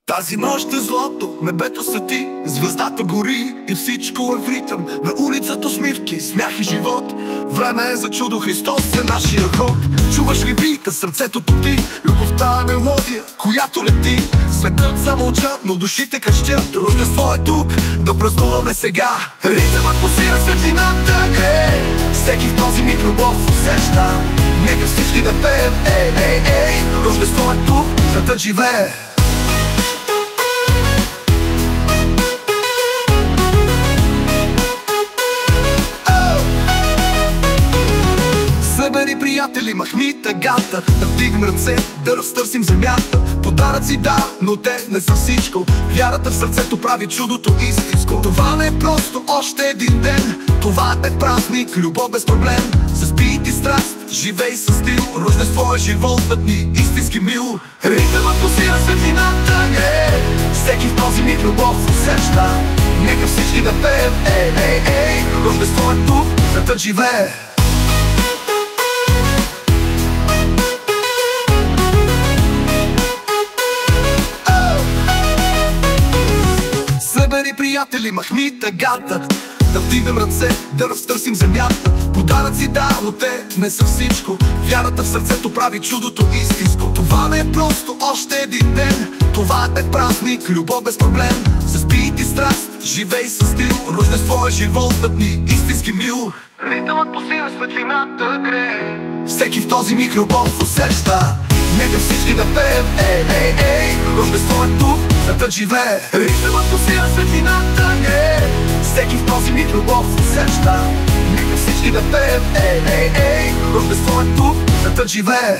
Тази нощ е злато, небето свети, звездата гори и всичко е в ритъм. На улицата усмивки, смях и живот. Време е за чудо, Христос е нашия ход. Чуваш ли бита, сърцето ти, любовта е мелодия, която лети. Светът замълча, но душите крещят. Рождество е тук, да празнуваме сега. Ритъмът пулсира, светлината грее. Всеки в този миг любов усеща. Нека всички да пеем, ей, ей, ей. Рождество е тук, светът живее. Събери приятели, махни тъгата, да вдигнем ръце, да разтърсим земята. Подаръци да, но те не са всичко. Вярата в сърцето прави чудото истинско. Това не е просто още един ден, това е празник, любов без проблем. Заспи ти страст, живей със стил. Рождество е животът ни, истински мил. Ритъмът пулсира, светлината грее. Всеки в този миг любов усеща. Нека всички да пеем, ей, ей, ей. Рождество е тук, светът живее. Събери приятели, махни тъгата, да вдигнем ръце, да разтърсим земята. Подаръци да, но те не са всичко. Вярата в сърцето прави чудото истинско. Това не е просто още един ден, това е празник, любов без проблем. Заспи ти страст, живей със стил. Рождество е животът ни, истински мил. Ритъмът пулсира, светлината грее. Всеки в този миг любов усеща. Нека всички да пеем, ей, ей, ей. Рождество е тук, светът живее. Ритъмът пулсира, светлината грее. Всеки в този миг любов усеща. Нека всички да пеем, ей, ей, ей. Рождество е тук, светът живее.